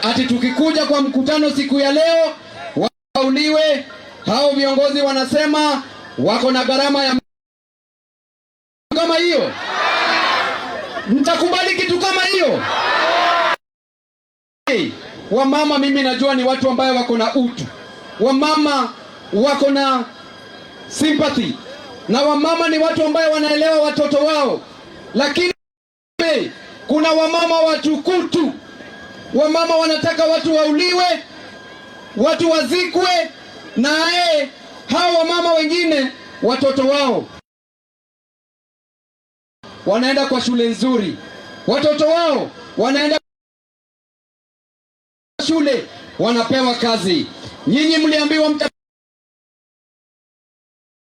ati tukikuja kwa mkutano siku ya leo wauliwe. Hao viongozi wanasema wako na gharama ya kama hiyo. Mtakubali kitu kama hiyo? Wamama mimi najua ni watu ambao wako na utu. Wamama wako na sympathy. Na wamama ni watu ambao wanaelewa watoto wao. Lakini kuna wamama watukutu. Wamama wanataka watu wauliwe, watu wazikwe, na hao wamama wengine watoto wao wanaenda kwa shule nzuri, watoto wao wanaenda shule, wanapewa kazi. Nyinyi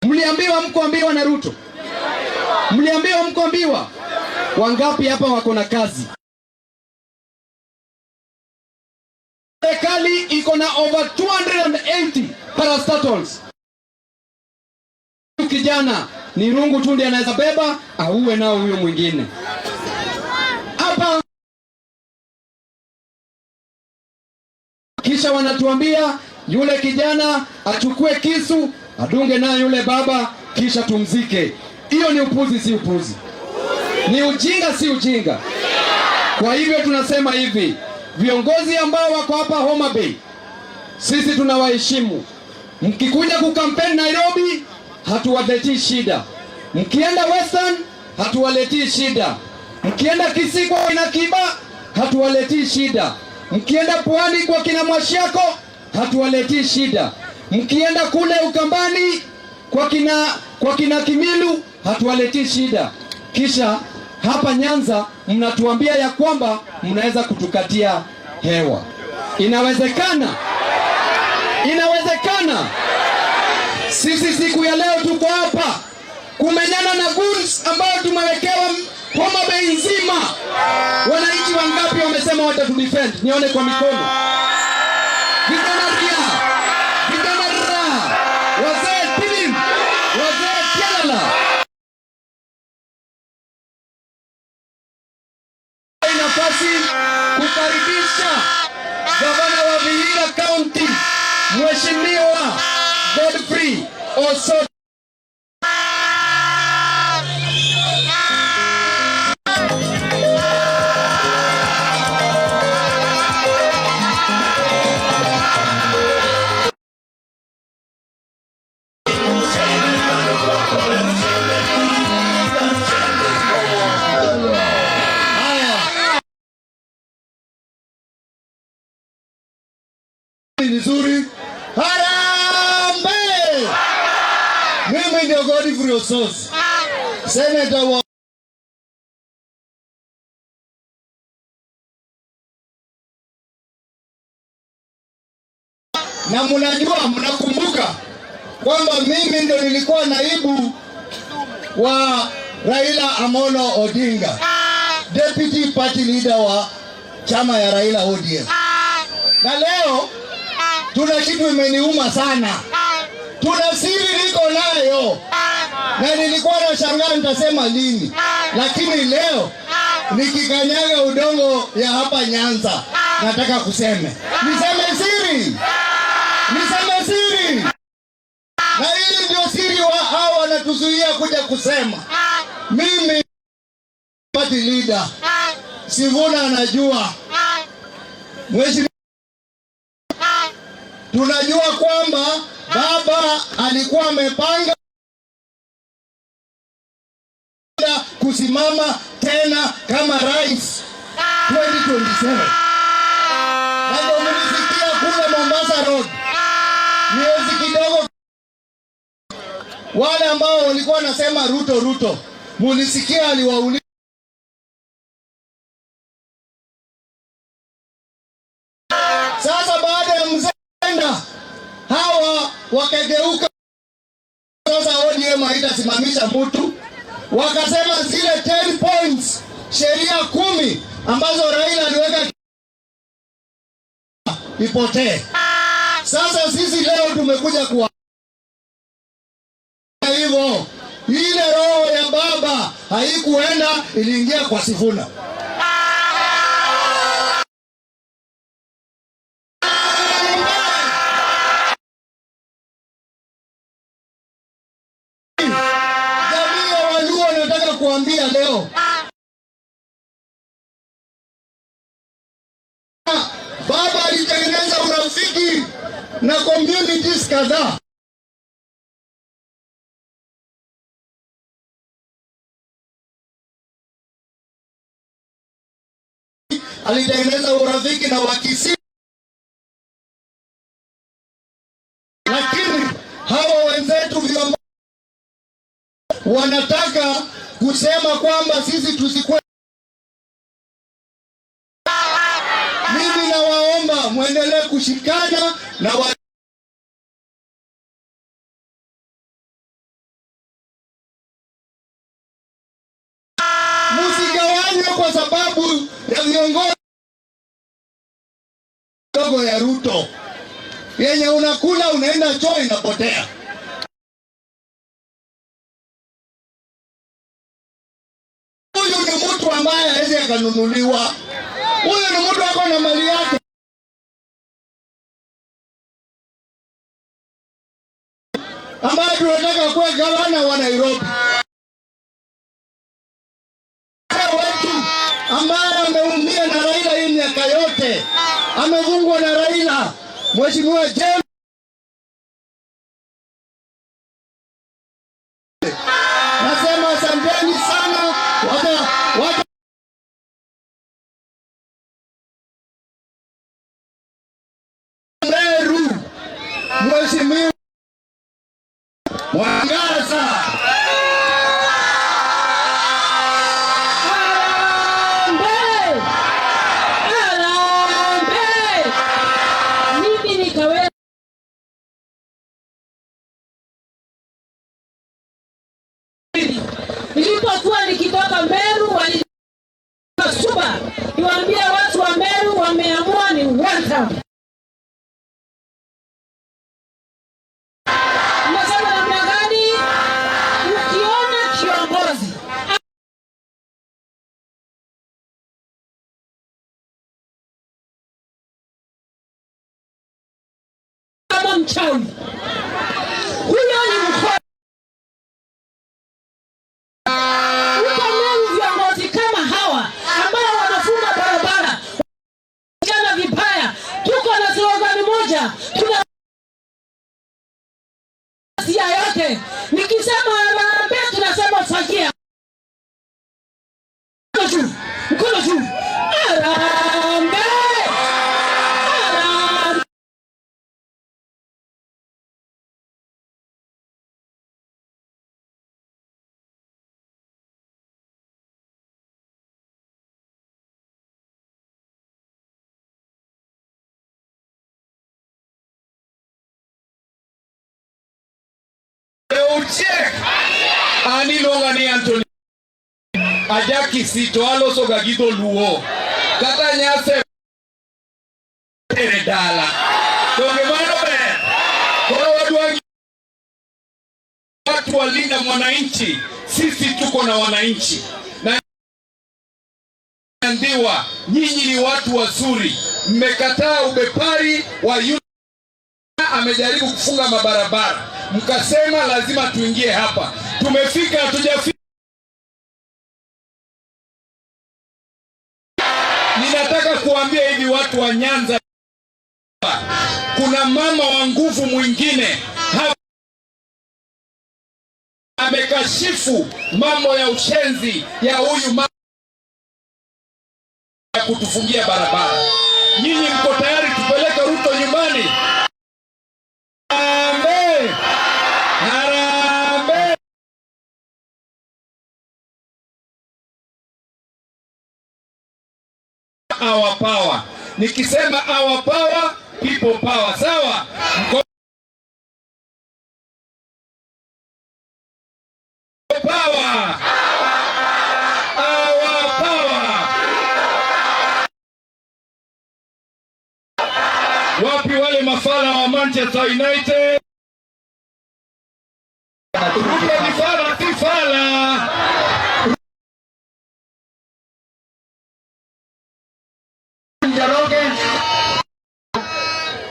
mliambiwa mkoambiwa na Ruto? Mliambiwa mkoambiwa? Wangapi hapa wako na kazi? Serikali iko na over 280 parastatals. Kijana ni rungu tu ndiye anaweza beba, auwe nao huyo mwingine. Hapa kisha wanatuambia yule kijana achukue kisu, adunge nayo yule baba, kisha tumzike. Hiyo ni upuzi, si upuzi? Ni ujinga, si ujinga? Kwa hivyo tunasema hivi, viongozi ambao wako hapa Homa Bay, sisi tunawaheshimu. Mkikuja kukampeni Nairobi, hatuwaletii shida. Mkienda Western, hatuwaletii shida. Mkienda Kisii kwa kina Kiba, hatuwaletii shida. Mkienda Pwani kwa kina Mwashiako, hatuwaletii shida. Mkienda kule Ukambani kwa kina Kimilu, hatuwaletii shida. Kisha hapa Nyanza mnatuambia ya kwamba mnaweza kutukatia hewa. Inawezekana? Inawezekana? Sisi siku ya leo tuko hapa kumenyana na goons ambao tumewekewa Homa Bay nzima. Wananchi wangapi wamesema watatudefend? Nione kwa mikono. Vijana ria, vijana ra, wazee tilim, wazee kialala. Nafasi kukaribisha gavana wa Vihiga County, Mheshimiwa Godfrey Osot. Nzuri. Harambee! Mimi ndio Godfrey Osot, Senator wa na mnakumbuka kwamba mimi ndio nilikuwa naibu wa Raila Amolo Odinga, deputy party leader wa chama ya Raila ODM. Na leo tuna kitu imeniuma sana. Tuna siri niko nayo. Na nilikuwa nashangaa nitasema lini. Lakini leo nikikanyaga udongo ya hapa Nyanza, nataka kuseme. Niseme siri. Niseme siri. Na hii ndio siri hao wanatuzuia kuja kusema. Mimi party leader. Sivuna anajua. Mheshimiwa, tunajua kwamba baba alikuwa amepanga kusimama tena kama rais 2027. Na ndio mlisikia kule Mombasa Road miezi kidogo, wale ambao walikuwa nasema Ruto, mulisikia aliwauliza. Sasa baada ya mzee hawa wakageuka, sasa ODM haitasimamisha mtu, wakasema zile 10 points, sheria 10 ambazo Raila aliweka ipotee. Sasa sisi leo tumekuja kwa hivyo, ile roho ya baba haikuenda, iliingia kwa Sifuna. nawaambia leo, baba alitengeneza urafiki na communities kadhaa. Alitengeneza urafiki na Wakisii, lakini hawa wenzetu viongozi wanataka kusema kwamba sisi tusikwe. Mimi nawaomba muendelee kushikana na musigawanywe kwa sababu ya viongozi dogo ya Ruto yenye unakula unaenda choo inapotea. Huyu ni mtu ambaye hawezi akanunuliwa. Huyu ni mtu ako na mali yake, ambaye tunataka kuwa gavana wa Nairobi. Wetu ambaye ameumia na Raila hii miaka yote, amevungwa na Raila, Mheshimiwa James. Nasema asanteni sana watu Meru, Mheshimiwa Mwangaza. Nilipokuwa nikitoka Meru walisuba, niwaambie watu wa Meru wameamua ni welcome. Unasema namna gani? Ukiona kiongozi kama mchawi, huyo ni mkora. Viongozi kama hawa ambao wanafunga barabara jana vibaya, tuko na slogan moja, tuna sia yote. Nikisema harambee tunasema fagia. Mkono juu. Harambee. Check. Ani longa ni Anthony Ajaki sito aloso gagido luo kata nyase eredala donge mano be koro watu walinda mwananchi. Sisi tuko na wananchi na ndiwa, nyinyi ni watu wazuri, mmekataa ubepari wa yule amejaribu kufunga mabarabara, mkasema lazima tuingie hapa. Tumefika, hatujafika. Ninataka kuambia hivi watu wa Nyanza, kuna mama wa nguvu mwingine hapa amekashifu mambo ya ushenzi ya huyu mama ya kutufungia barabara. Nyinyi mko tayari tupeleke Ruto nyumbani? Our power. Nikisema our power, people power. Sawa? Power. Our power. Wapi wale mafala wa Manchester United? Tifala.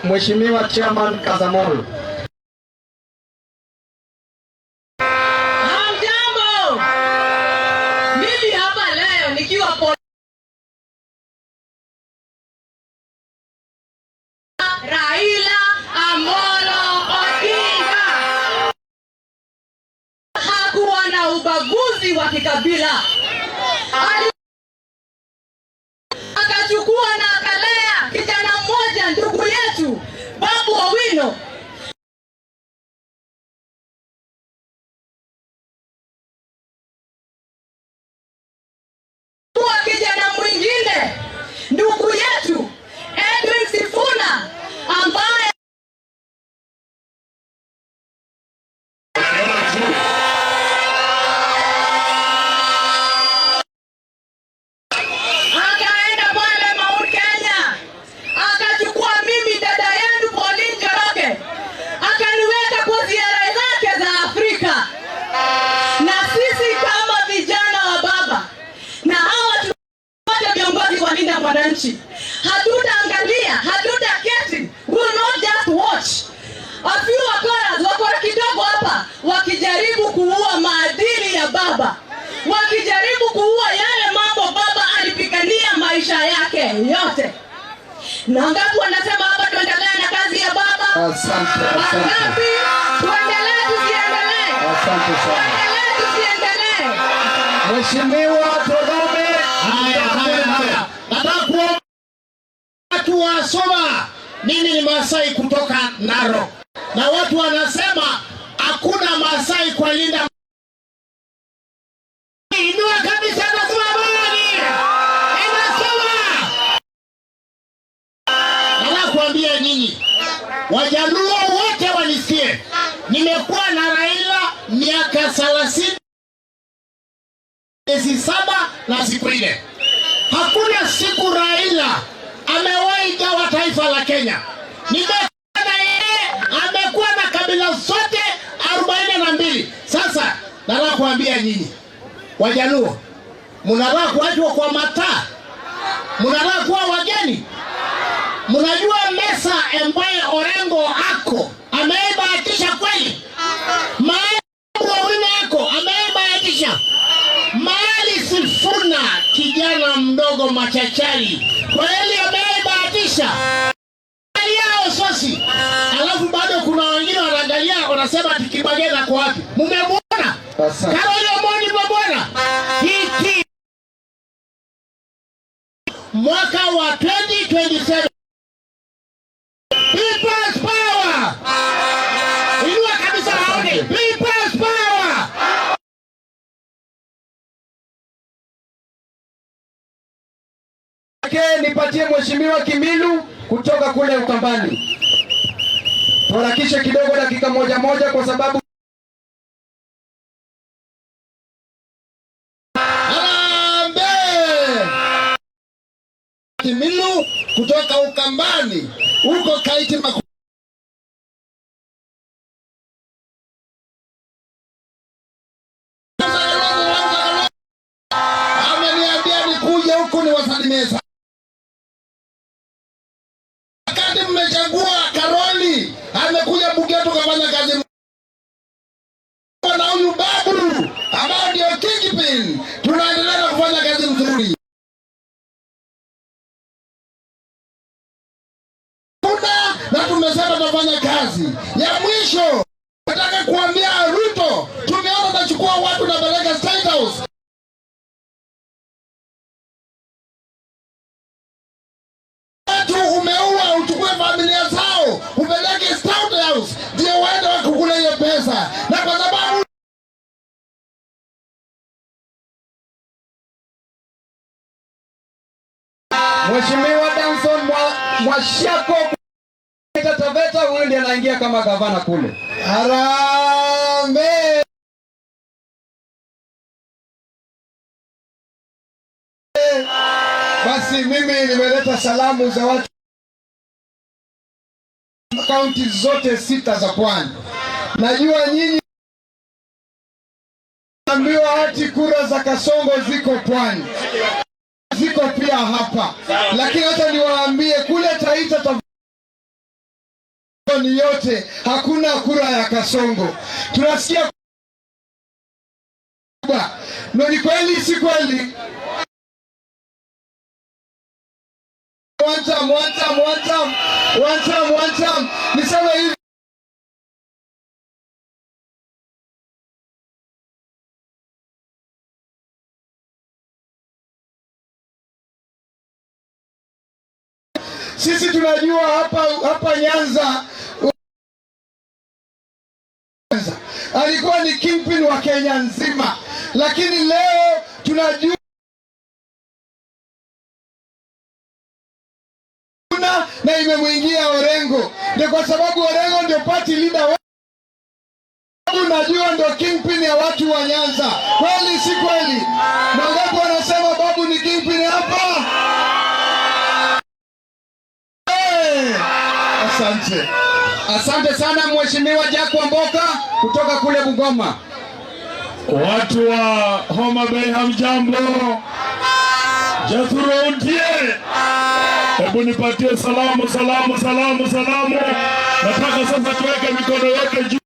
Mheshimiwa Chairman Kazamolo. Hamjambo. Raila Amolo Odinga. Hakuwa na ubaguzi wa kikabila. Akachukua na akalea kijana mmoja, ndugu yetu Babu Owino. Kijana mwingine ndugu yetu Edwin Sifuna ambaye akaenda pale Mount Kenya, akachukua mimi dada yenu Pauline Njoroge, akaniweka kwa ziara zake za Afrika. Na sisi kama vijana wa baba na hawa viongozi wa Linda Mwananchi, hatutaangalia, hatutaketi, will not just watch a few wakora kidogo hapa wakijaribu kuua maadili ya baba, wakijaribu kuua yale mambo baba alipigania maisha yake yote. Na ngapi wanasema hapa tuendelee na kazi ya baba? Asante. Ngapi tuendelee tusiendelee? Asante sana. Tuendelee tusiendelee? Mheshimiwa Torome, haya. Nataka kuomba watu wasoma. Mimi ni Masai kutoka Narok. Na watu wanasema hakuna Masai kwa Linda. Inua kabisa na swabani. Inasoma. Nataka kuambia nyinyi Wajaluo wote wanisikie. Nimekuwa na Raila miaka 30 miezi 7 na siku 4. Hakuna siku Raila amewahi gawa taifa la Kenya. Nimekuwa na yeye, amekuwa na kabila zote 42. Sasa nataka kuambia nyinyi Wajaluo, mnataka kuachwa kwa mataa? Mnataka kuwa wageni? Mnajua Mesa ambaye Orengo ako ameibahatisha kweli? Mahali Owino ako ameibahatisha? Mahali Sifuna kijana mdogo machachari kweli ameibahatisha? Yao sosi. Alafu bado kuna wengine wanaangalia wanasema Kibagena kwa wapi? Mmemwona? Karoli Omondi mmemwona? Hiki mwaka wa 2027 People's Power. Inua kabisa haoni. People's Power. Nipatie Mheshimiwa Kimilu kutoka kule Ukambani. Tuharakishe kidogo, dakika moja kwa sababu Kimilu kutoka Ukambani huko Kaiti Maku. Ameniambia nikuje huku niwasalimie. Wakati mmechagua Karoli amekuja Bugeto kufanya kazi na huyu Babu ambao ndio Kingpin, tunaendelea kufanya kazi nzuri. Na tumesema tutafanya kazi. Ya mwisho nataka kuambia Ruto, tumeona tunachukua watu na peleka State House. Watu umeua, uchukue familia zao upeleke State House ndio waende wakukule hiyo pesa. Na kwa sababu Mheshimiwa Danson Mwashako Taveta huyu ndiye anaingia kama gavana kule. Harambee. Basi mimi nimeleta salamu za watu kaunti zote 6 za Pwani. Najua nyinyi ambiwa hati kura za Kasongo ziko Pwani, ziko pia hapa, lakini hata niwaambie kule Taita ni yote hakuna kura ya Kasongo. Tunasikia no, ni kweli si kweli? One time. Niseme hivi. Sisi tunajua hapa Nyanza alikuwa ni kingpin wa Kenya nzima, lakini leo tunajua na imemwingia Orengo. Ndio kwa sababu Orengo ndio party leader, unajua ndio kingpin ya watu wa Nyanza. Kweli si kweli? Wangapi wanasema babu ni kingpin hapa? Asante sana Mheshimiwa Jack Wamboka kutoka kule Bungoma. Watu wa Homa Bay hamjambo. Jethro Untie, hebu nipatie salamu. Nataka sasa tuweke mikono yote juu.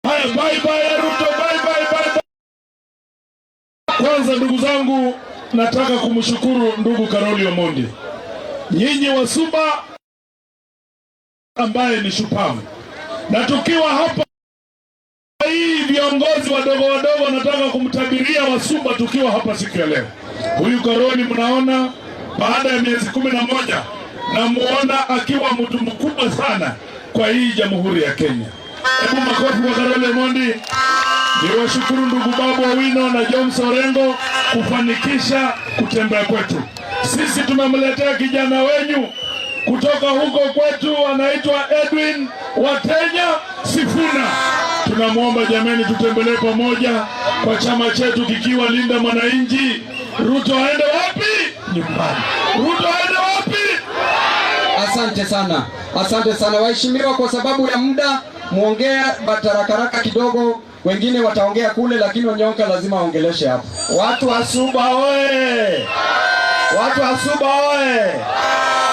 Haya, bye Ruto, bye. Kwanza ndugu zangu, nataka kumshukuru ndugu Karoli Omondi. Nyinyi wa Suba ambaye ni shupavu. Na tukiwa hapa hii viongozi wadogo nataka kumtabiria Wasuba tukiwa hapa siku ya leo. Huyu Karoli mnaona baada ya miezi 11 na muona akiwa mtu mkubwa sana kwa hii Jamhuri ya Kenya. Hebu makofi kwa Karoli Omondi. Niwashukuru ndugu Babu Owino na James Orengo kufanikisha kutembea kwetu. Sisi tumemletea kijana wenyu kutoka huko kwetu, anaitwa Edwin Watenya Sifuna. Tunamuomba jameni, tutembelee pamoja kwa chama chetu kikiwa Linda Mwananchi. Ruto aende wapi? Nyumbani. Ruto aende wapi? Asante sana waheshimiwa, kwa sababu ya muda muongea batarakaraka kidogo, wengine wataongea kule, lakini Onyonka lazima aongeleshe hapo. Watu wa Suba oye!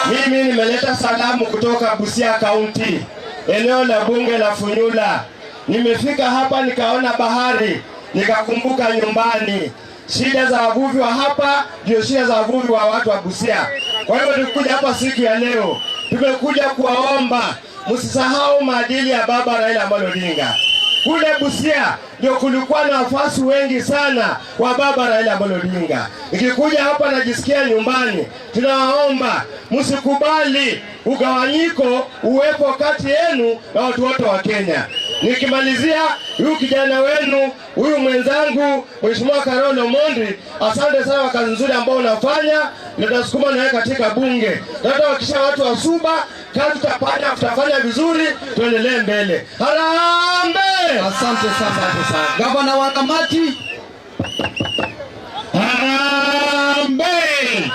Mimi nimeleta salamu kutoka Busia County, eneo la bunge la Funyula. Nimefika hapa nikaona bahari, nikakumbuka nyumbani. Shida za wavuvi wa hapa ndio shida za wavuvi wa watu wa Busia. Kwa hivyo tulikuja hapa siku ya leo, tumekuja kuwaomba msisahau maadili ya baba Raila Amolo Odinga. Kule Busia ndio kulikuwa na wafuasi wengi sana wa baba Raila Amolo Odinga. Nikikuja hapa najisikia nyumbani. Tunawaomba msikubali ugawanyiko uwepo kati yenu na watu wote wa Kenya. Nikimalizia, huyu kijana wenu, huyu mwenzangu Mheshimiwa Karoli Omondi, asante sana kwa kazi nzuri ambayo unafanya, na tutasukuma nawe katika bunge. Nataka kuhakikisha watu wa Suba kazi tutafanya vizuri, tuendelee mbele. Harambee! Asante sana. Gavana wa Kamati. Harambee!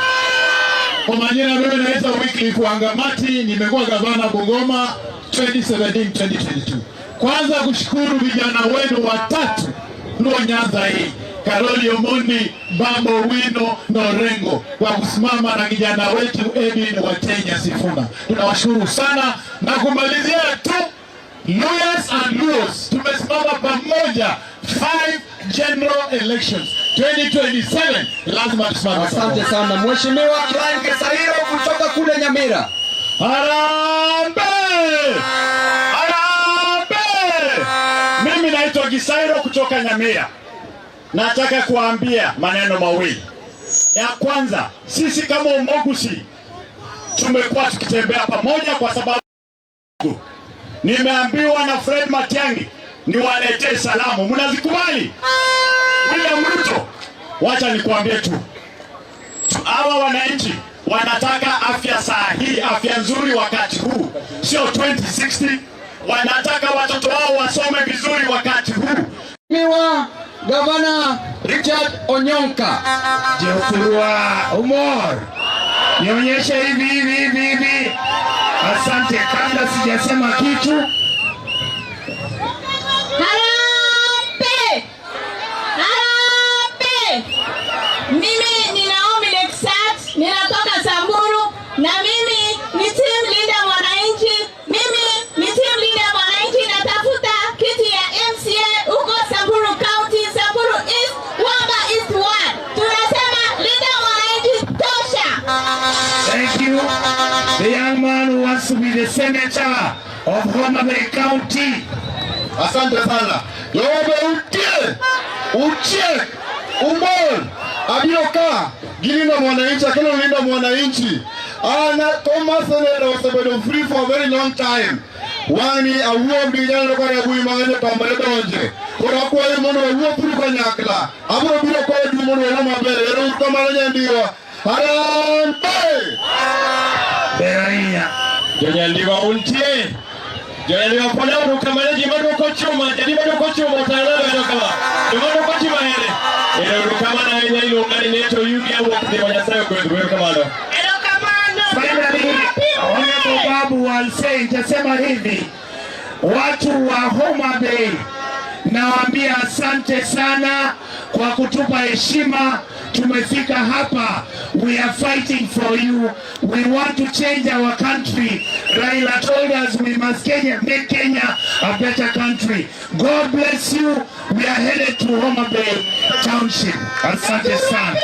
Kwa majina mimi naitwa Wycliffe Wangamati, nimekuwa gavana Bungoma 2017-2022. Kwanza kushukuru vijana wenu watatu ndio Nyanza hii, Karoli Omondi, Babu Owino na Orengo, kwa kusimama na kijana wetu Edwin Watenya Sifuna. Tunawashukuru sana, na kumalizia tu, Lawyers and Luos tumesimama pamoja 5 general elections 2027, lazima tusimame. Asante sana Mheshimiwa Klein Kesairo kutoka kule Nyamira. Harambee! Mimi naitwa Gisairo kutoka Nyamira. Nataka kuambia maneno mawili. Ya kwanza, sisi kama Umogusi tumekuwa tukitembea pamoja kwa sababu nimeambiwa na Fred Matiang'i niwaletee salamu. Mnazikubali? William Ruto, wacha nikuambie tu, hawa wananchi wanataka afya sahihi, afya nzuri wakati huu, sio 2060. Wanataka watoto wao wasome vizuri wakati huu. Miwa Gavana Richard Onyonka. Jefurua Umor, nionyeshe hivi. Asante, kabla sijasema kitu. Harambee! Mimi ni Naomi Lexat, ninatoka Samburu, na mimi ni team leader Mwananchi. Natafuta kiti ya MCA huko Samburu County, Samburu East, Wamba East 1. Tunasema Linda Mwananchi tosha. thank you. The young man who wants to be the senator of Homa Bay County. Asante sana. Yobe utie umol abioka gilinda mwananchi akina linda mwananchi. Ana Thomas Senero was been free for a very long time. Wani awuo bijana kwa ya bui mangane pambale donje. Kora kwa ya mono awuo puru kwa nyakla. Aburo bilo kwa ya mono ya mabele. Ero utamala nyandiwa. Harambe! Beraiya. Nyandiwa untie. Nyandiwa kwa leo ukamala jimado kwa chuma. Jimado kwa chuma utalala ya kama. Jimado kwa chuma hele. Ero ukamala ya ilo ngani neto yuki ya wakati wanyasayo kwa kamalo. Honorable Babu Walsei, nitasema hivi, watu wa Homa Bay nawaambia asante sana kwa kutupa heshima. Tumefika hapa, we are fighting for you, we want to change our country. Raila told us we must make Kenya a better country. God bless you. We are headed to Homa Bay Township. Asante sana.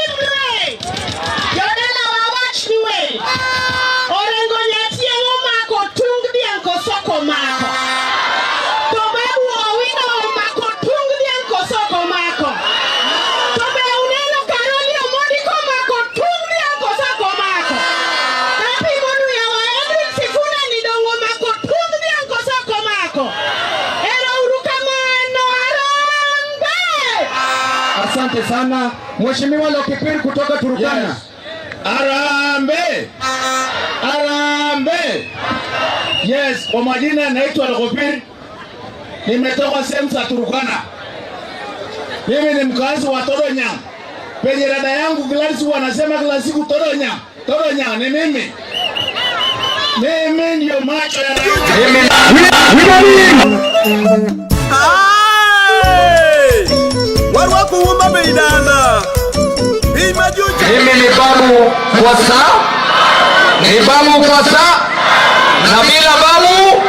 Asante sana Mheshimiwa Lokipiri kutoka Turkana. Yes. Arambe! Arambe! Yes, kwa majina naitwa Lokipiri. Nimetoka sehemu za Turkana. Mimi ni mkazi wa Toronya. Penye dada yangu Gladys wanasema kila siku Toronya. Toronya ni mimi. Mimi ndio macho ya Mimi ni Babu Kwasa. Ni Babu Kwasa. Na bila Babu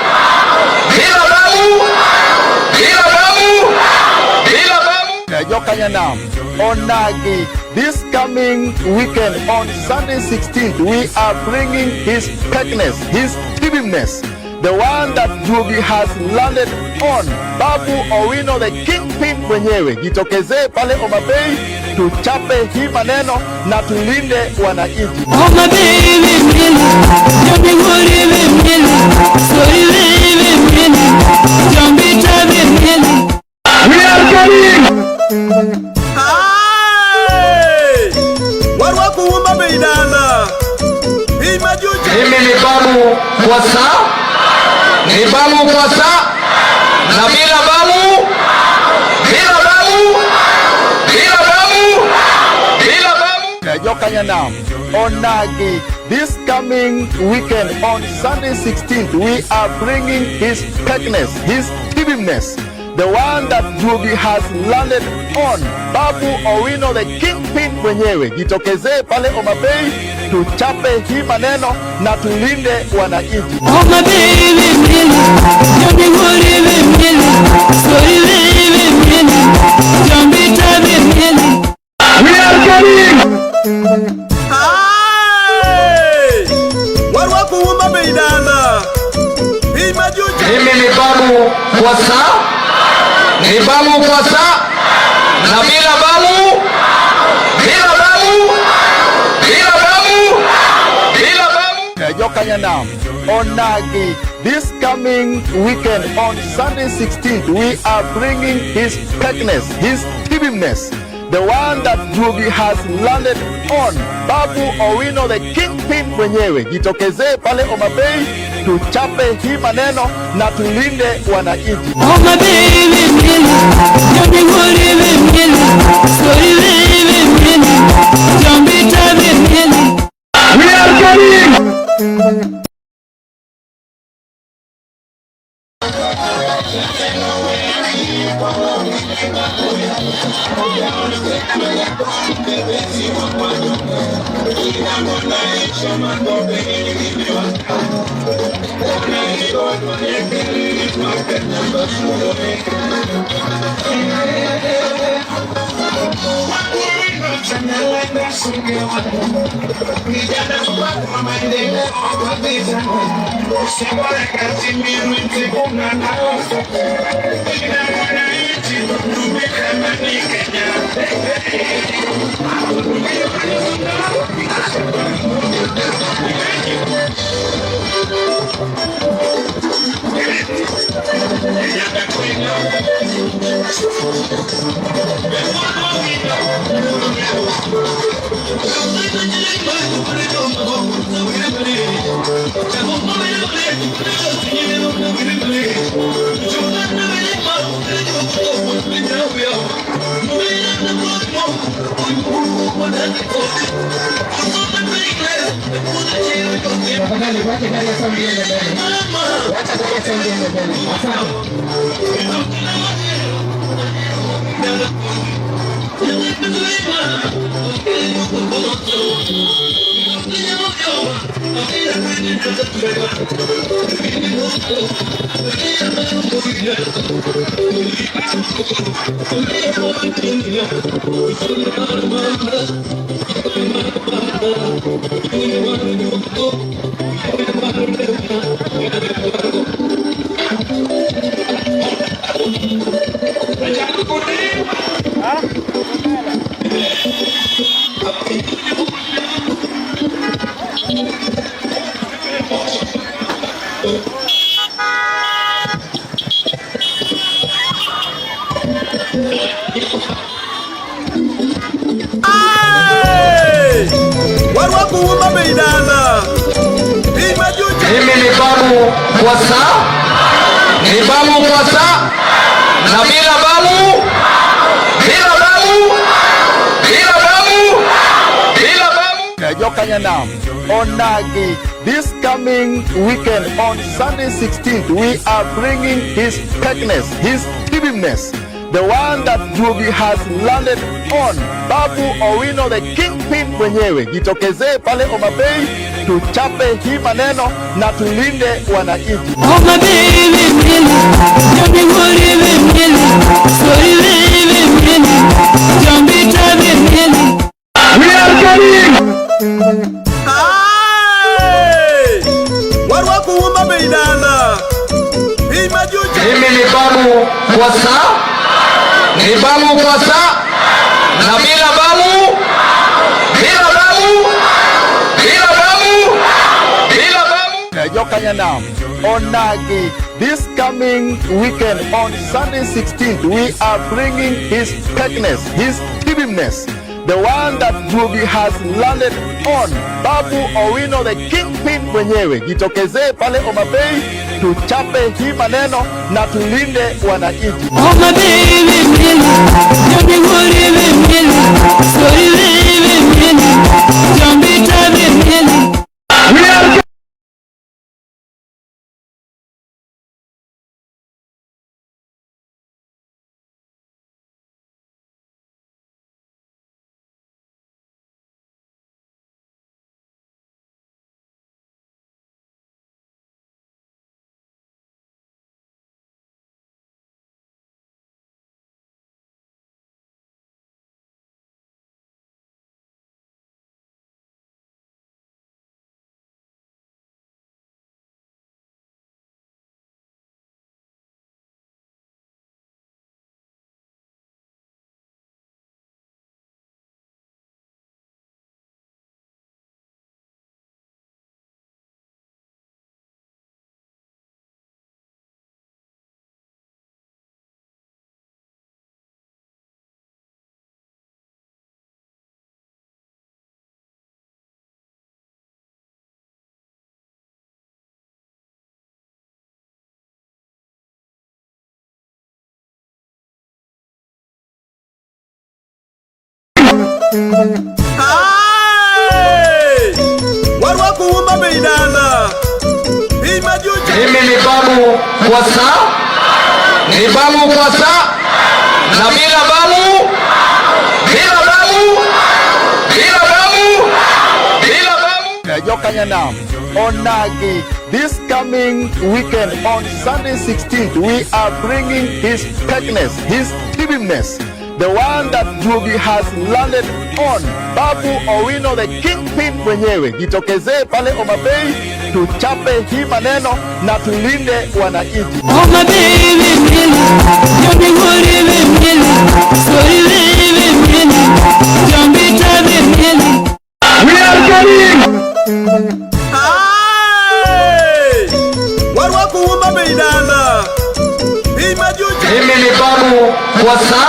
Yokanyanam, Onagi, this coming weekend on Sunday 16th, we are bringing his peckness, his tibiness, the one that Jugi has landed on. Babu Owino, the kingpin mwenyewe, jitokezee pale Homa Bay, tuchape hii maneno na tulinde wananchi. Homa Bay mimi, jambi ngori mimi, story mimi, jambi tabi mimi. We are coming. Mimi ni Babu Kwasa. Ni Babu Kwasa. Na bila Babu Yokanyanam, Onagi, this coming weekend on Sunday 16th, we are bringing his peckness, his tibiness, the one that Jugi has landed on. Babu Owino, the kingpin mwenyewe, jitokezee pale Homa Bay, tuchape hii maneno na tulinde wananchi. Homa Bay mimi, jambi ngori mimi, story mimi, jambi tabi mimi. We are coming. Mimi ni Babu Kwasa. Ni Babu Kwasa. Na bila Babu Yokanyanam, Onagi, this coming weekend on Sunday 16th, we are bringing his peckness, his tibiness, the one that Jugi has landed on. Babu Owino, the kingpin mwenyewe, jitokezee pale Homa Bay, tuchape hii maneno na tulinde wananchi. Homa Bay mimi, jambi ngori mimi, story mimi, jambi tabi mimi. We are coming. Tafadhali wache gari ya saundi iende mbele. Wacha gari ya saundi iende mbele. Mimi ni babu Kwasa, ni babu Kwasa, na bila babu, bila babu, bila babu, bila babu. Yokanyanam, Onagi, this coming weekend on Sunday 16th, we are bringing his peckness, his tibimness, the one that Jugi has landed on. Babu Owino, the kingpin mwenyewe, jitokezee pale Omabei, tuchape hii maneno na tulinde wananchi. Omabei mimi, Jamhuri mimi, Sori mimi, Jambita mimi. We are coming. Mimi ni babu Kwasa, ni babu Kwasa, na bila babu, bila babu, bila babu, bila babu. Yokanyanam, Onagi, this coming weekend on Sunday 16th, we are bringing his peckness, his tibimness, the one that Jugi has landed on. Babu Owino, the kingpin mwenyewe, jitokezee pale Omabei, tuchape hii maneno na tulinde wananchi. Omabei mimi, Jamhuri mimi, Sori mimi, Jambita mimi. We are Mimi ni babu Kwasa, ni babu Kwasa, na bila babu, bila babu, bila babu, bila babu. Yokanyanam, Onagi, this coming weekend on Sunday 16th, we are bringing his peckness, his tibimness, the one that Jubi has landed on. Babu Owino the kingpin mwenyewe, jitokezee pale Homa Bay, tuchape hii maneno na tulinde wananchi. Homa Bay vimili, Jomihuri vimili, Sori vimili, Jombita vimili. We are coming. Warwa kuhuma beidana. Mimi ni Babu Kwasa,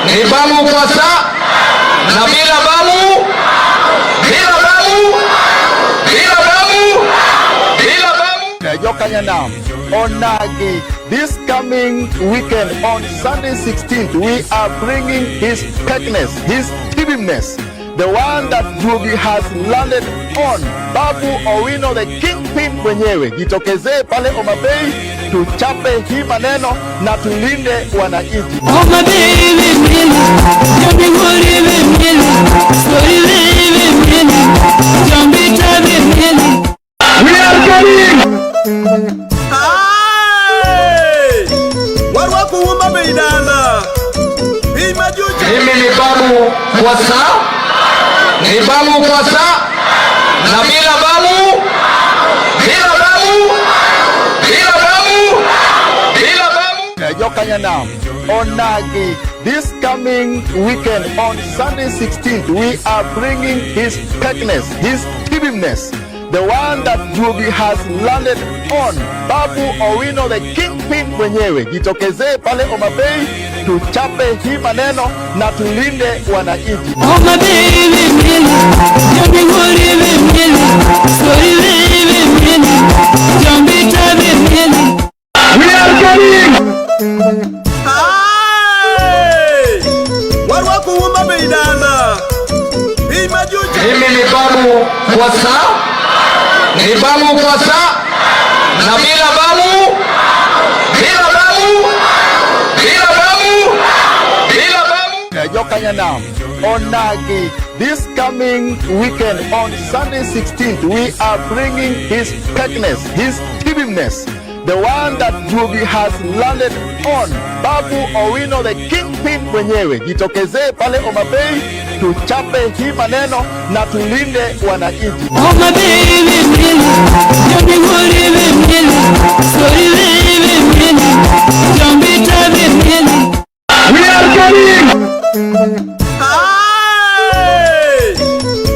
ni Babu Kwasa, na bila Babu, bila Babu, bila Babu, bila Babu. Yokanyanam, Onagi, this coming weekend on Sunday 16th, we are bringing his petness, his tibiness, the one that Jubi has landed on. Babu Owino the kingpin mwenyewe, jitokezee pale Homa Bay, tuchape hii maneno na tulinde wananchi. Homa Bay vimili, Jomihuri vimili, Sori vimili, Jombita vimili. We are coming. Warwa kuhuma beidana. Mimi ni Babu Kwasa, ni Babu Kwasa, na bila Babu, bila Babu, bila Babu, bila Babu. Yokanyanam, Onagi, this coming weekend on Sunday 16th, we are bringing his petness, his tibiness, the one that Jubi has landed on. Babu Owino the kingpin mwenyewe, jitokezee pale Homa Bay, tuchape hii maneno na tulinde wananchi. Homa Bay vimili, Jomihuri vimili, Sori vimili, Jombita vimili. We are coming. Warwa kuhuma beidana. Mimi ni Babu Kwasa, ni Babu Kwasa, na bila Babu, bila Babu, bila Babu, bila Babu. Yokanyanam, Onagi, this coming weekend on Sunday 16th, we are bringing his petness, his tibiness, the one that Jubi has landed on. Babu Owino the kingpin mwenyewe, jitokezee pale Homa Bay, tuchape hii maneno na tulinde wananchi. Homa Bay vimili, Jomihuri vimili, Sori vimili, Jombita vimili. We are coming.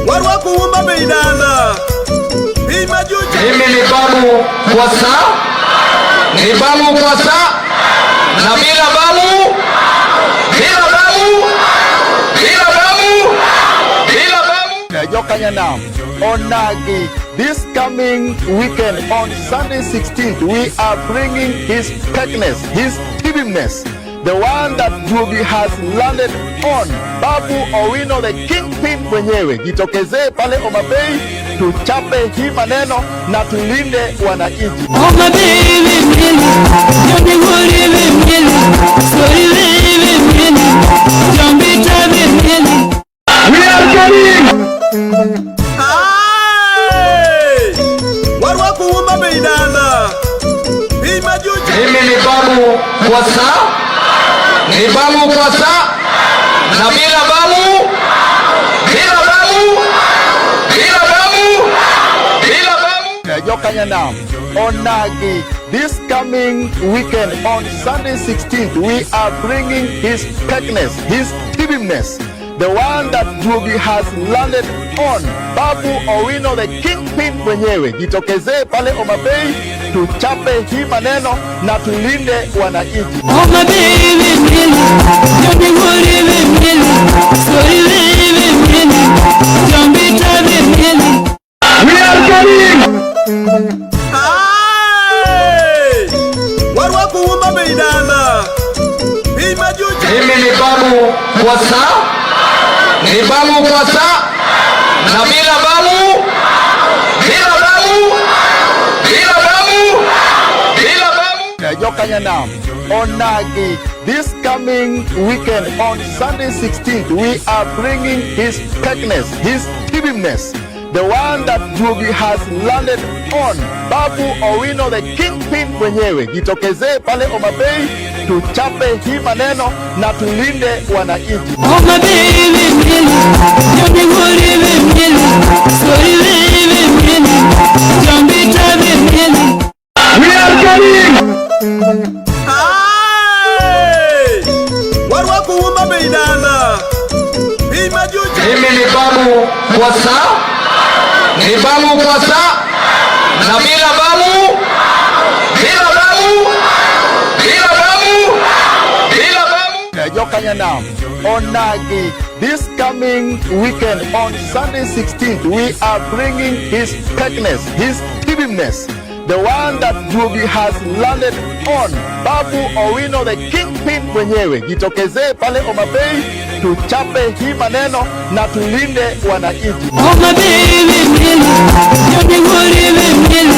Warwa kuhuma beidana. Mimi ni Babu Kwasa, ni Babu Kwasa, na bila Babu, bila Babu, bila Babu, bila Babu. Yokanyanam, Onagi, this coming weekend on Sunday 16th, we are bringing his petness, his tibiness, the one that Jubi has landed on. Babu Owino the kingpin mwenyewe, jitokezee pale Homa Bay, tuchape hii maneno na tulinde wananchi. Homa Bay vimili, Jomihuri vimili, Sori vimili, Jombita vimili. We are coming. Warwa kuhuma beidana. Mimi ni Babu Kwasa, ni Babu Kwasa, na bila Babu, bila Babu, bila Babu, bila Babu. Yokanyanam, Onagi, this coming weekend on Sunday 16th, we are bringing his petness, his tibiness, the one that Jubi has landed on. Babu Owino the kingpin mwenyewe, jitokezee pale Homa Bay, tuchape hii maneno na tulinde wananchi. Homa Bay vimili, Jomihuri vimili, Sori vimili, Jombita vimili. We are coming. Warwa kuhuma beidana. Mimi ni Babu Kwasa, ni Babu Kwasa, na bila Babu, bila Babu, bila Babu, bila Babu. Yokanyanam, Onagi, this coming weekend on Sunday 16th, we are bringing his petness, his tibiness, the one that Jugi has landed on. Babu Owino the kingpin mwenyewe, jitokezee pale Homa Bay, tuchape hii maneno na tulinde wananchi. Homa Bay vimili, Joniguri vimili, Sori vimili, Jombita vimili. We are coming! Warwaku Homa Bay dala. Mimi ni Babu Kwasa, ni Babu Kwasa, na bila Babu, bila Babu, bila Babu, bila Babu. Yokanyanam, Onagi, this coming weekend on Sunday 16th, we are bringing his petness, his tibiness, the one that Jugi has landed on. Babu Owino the kingpin mwenyewe, jitokezee pale Homa Bay, tuchape hii maneno na tulinde wananchi. Homa Bay vimili, Joniguri vimili,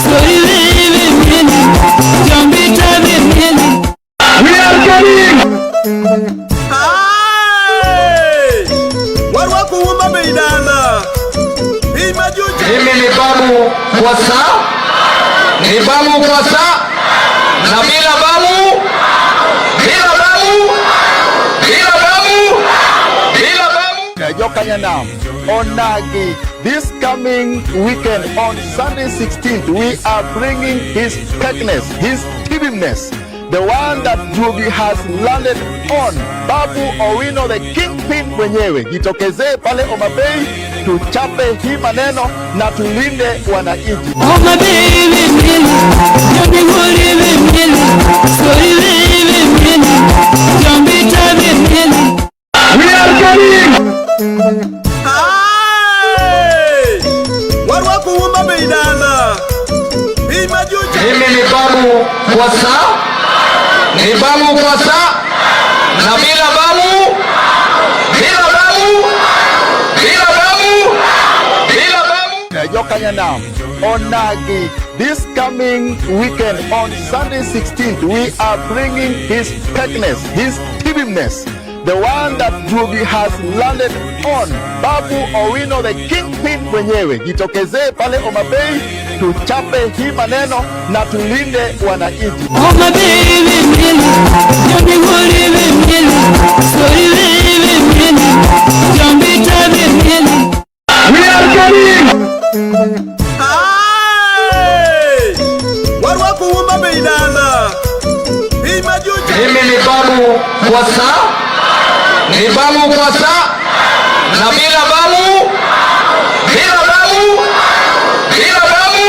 Sori vimili, Jombita vimili. We are coming! Warwaku Homa Bay dala. Mimi ni Babu Kwasa, ni Babu Kwasa, na bila Babu, bila Babu, bila Babu, bila Babu. Yokanyanam, Onagi, this coming weekend on Sunday 16th, we are bringing his petness, his tibiness, the one that Jugi has landed on. Babu Owino the kingpin mwenyewe, jitokezee pale Homa Bay, tuchape hii maneno na tulinde wananchi. Homa Bay vimili, Joniguri vimili, Sori vimili, Jombita vimili. We are coming! Warwaku Homa Bay dala. Mimi ni Babu Kwasa, ni Babu Kwasa, na bila Babu, bila Babu, bila Babu, bila Babu. Yokanyanam, Onagi, this coming weekend on Sunday 16th, we are bringing his petness, his tibiness, the one that Jugi has landed on. Babu Owino the kingpin mwenyewe, jitokezee pale Homa Bay, tuchape hii maneno na tulinde wananchi. Homa Bay vimili, Joniguri vimili, Sori vimili, Jombita vimili. We are coming! Warwaku Homa Bay dala. Mimi ni Babu Kwasa, ni Babu Kwasa, na bila Babu, bila Babu, bila Babu,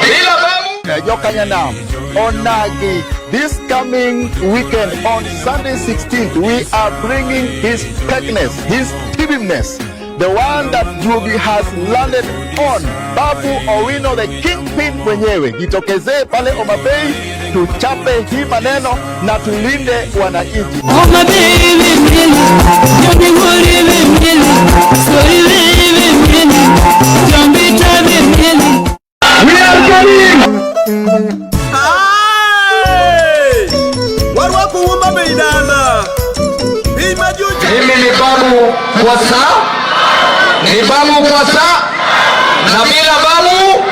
bila Babu. Yokanyanam, Onagi, this coming weekend on Sunday 16th, we are bringing his petness, his tibiness, the one that Jugi has landed on. Babu Owino the kingpin mwenyewe, jitokezee pale Homa Bay, tuchape hii maneno na tulinde wananchi. Homa Bay vimili, Joniguri vimili, Sori vimili, Jombita vimili. We are coming! Warwaku Homa Bay dala. Mimi ni Babu Kwasa, ni Babu Kwasa, na bila Babu,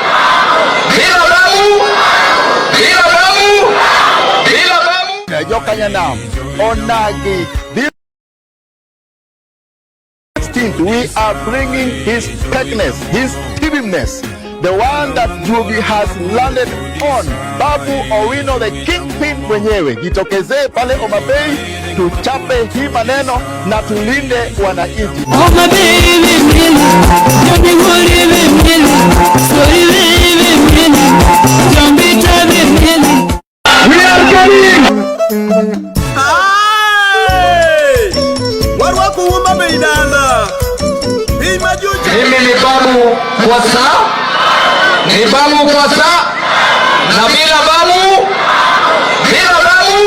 bila Babu, bila Babu, bila Babu. Yokanyanam, Onagi, this 16th, we are bringing his petness, his tibiness, the one that Jugi has landed on. Babu Owino the kingpin mwenyewe, jitokezee pale Homa Bay, tuchape hii maneno na tulinde wananchi. Homa Bay vimili, Joniguri vimili, Sori vimili, Jombita vimili. We are coming! Warwaku Homa Bay dala. Mimi ni Babu Kwasa, ni Babu Kwasa, na bila Babu, bila Babu,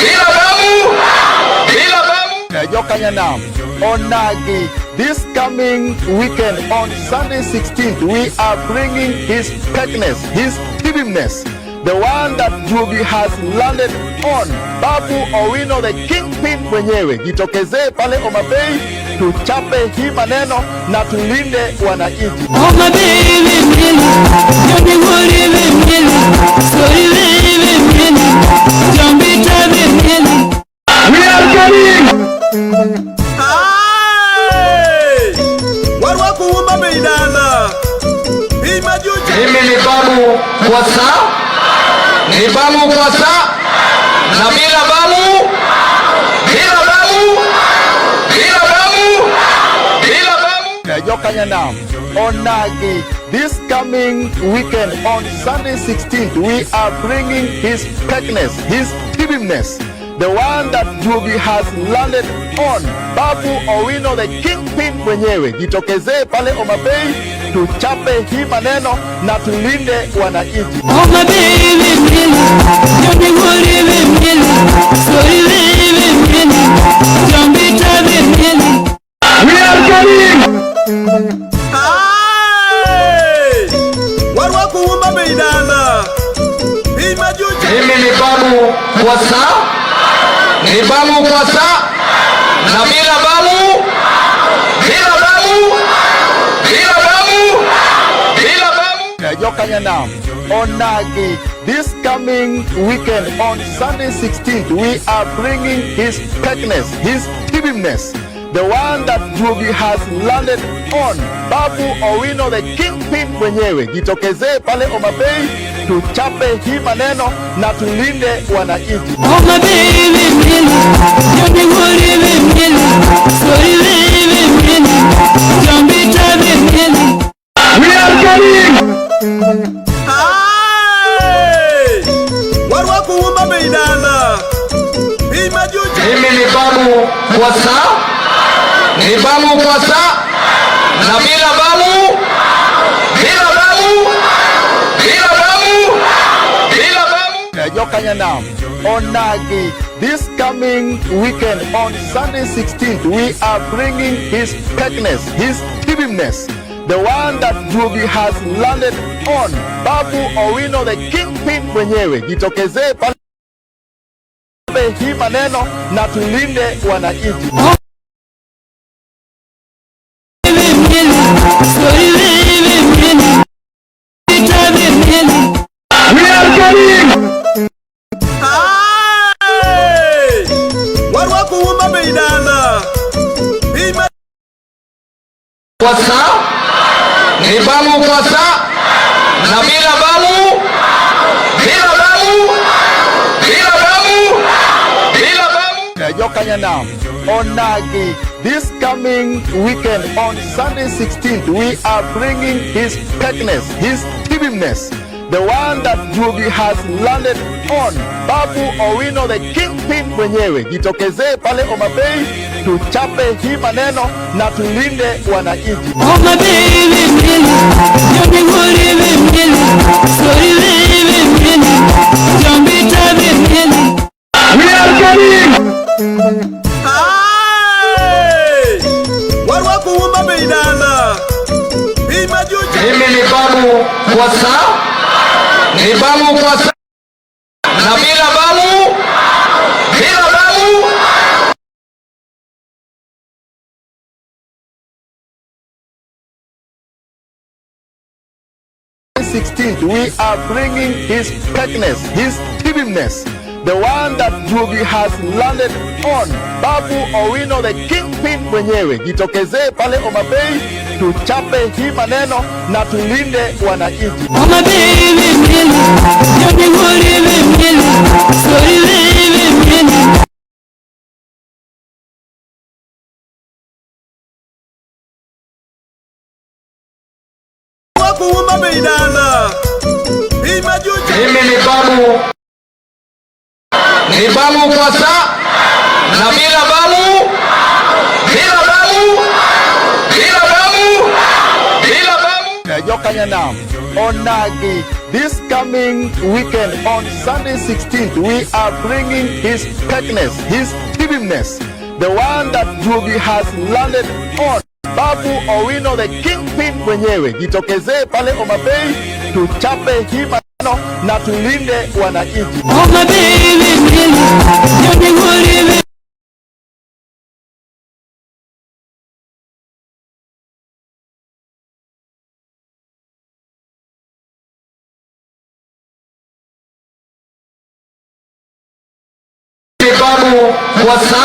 bila Babu, bila Babu. Yokanyanam, Onagi, this coming weekend on Sunday 16th, we are bringing his petness, his tibiness, the one that Jubi has landed on. Babu Owino the kingpin mwenyewe, jitokezee pale Homa Bay, tuchape hii maneno na tulinde wananchi. Homa Bay vimili, Joniguri vimili, Sori vimili, Jombita vimili. We are coming! Mimi ni Babu Kwasa, ni Babu Kwasa, na bila Babu, bila Babu, bila Babu, bila Babu. Yokanyana, Onagi, this coming weekend on Sunday 16th, we are bringing his peckness, his tibiness, the one that Jubi has landed on. Babu Owino the kingpin mwenyewe, jitokezee pale Homa Bay, tuchape hii maneno na tulinde wananchi. Homa Bay vimili, Joniguri vimili, Sori vimili, Jombita vimili. We are coming! Mimi ni Babu Kwasa, ni Babu Kwasa, na bila Babu, bila Babu, bila Babu, bila Babu. Yokanyana, Onagi, this coming weekend on Sunday 16th, we are bringing his peckness, his tibiness, the one that Jubi has landed on. Babu Owino the kingpin mwenyewe, jitokezee pale Homa Bay, tuchape hii maneno na tulinde wananchi. Homa Bay vimili, Joniguri vimili, Sori vimili, Jombita vimili. We are coming! Mimi ni Babu Kwasa, ni Babu Kwasa, na bila Babu, bila Babu, bila Babu, bila Babu. Yokanyana, Onagi, this coming weekend on Sunday 16th, we are bringing his peckness, his tibiness, the one that Jubi has landed on. Babu Owino the kingpin mwenyewe, jitokezee pale hii maneno na tulinde wananchi. Vimili, Sori vimili, Jombita vimili. We are coming! Kwasa, ni Babu Kwasa, na bila Babu, bila Babu, bila Babu, bila Babu. Yokanyana, Onagi, this coming weekend on Sunday 16th, we are bringing his peckness, his tibiness, the one that Jubi has landed on. Babu Owino the kingpin mwenyewe, jitokezee pale Homa Bay, tuchape hii maneno na tulinde wananchi. Homa Bay vimili, Joniguri vimili, Sori vimili, Jombita vimili. We are coming! Mimi ni Babu Kwasa, ni Babu Kwasa, na bila Babu, bila Babu. 16th, we are bringing his peckness, his tibiness, the one that Jubi has landed on. Babu Owino the kingpin mwenyewe, jitokezee pale Homa Bay, tuchape hii maneno na tulinde wananchi. Homa Bay vimili, Joniguri vimili, Sori vimili. Mimi ni Babu, ni Babu Kwasa, na bila Babu, bila Babu, bila Babu, bila Babu. Yokanyana, Onagi, this coming weekend on Sunday 16th, we are bringing his peckness, his tibiness, the one that Jubi has landed on. Babu Owino the kingpin mwenyewe, jitokezee pale Homa Bay, tuchape hii maneno na tulinde wananchi. Babu Kwasa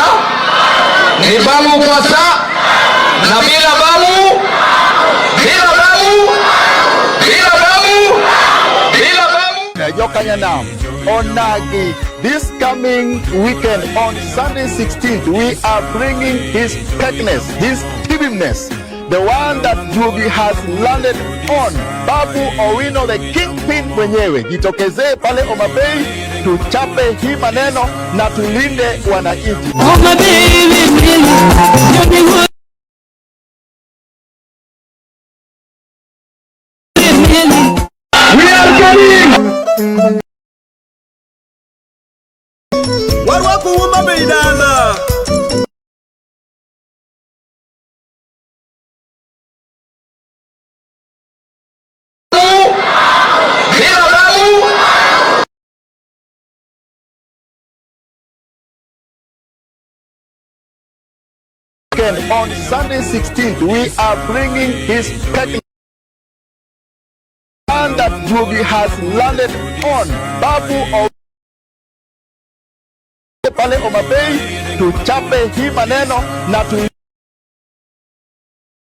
ni Babu Kwasa, na bila Babu Yokanyanam Onagi. This coming weekend on Sunday 16th, we are bringing his peckness, his TVness, the one that Jugi has landed on. Babu Owino, the kingpin mwenyewe, jitokezee pale Homa Bay, tuchape hii maneno na tulinde wananchi. We are coming. Warwa kuuma beidana. On Sunday 16th, we are bringing his peckness that Jugi has landed on. Babu Owino pale Homa Bay, tuchape hii maneno na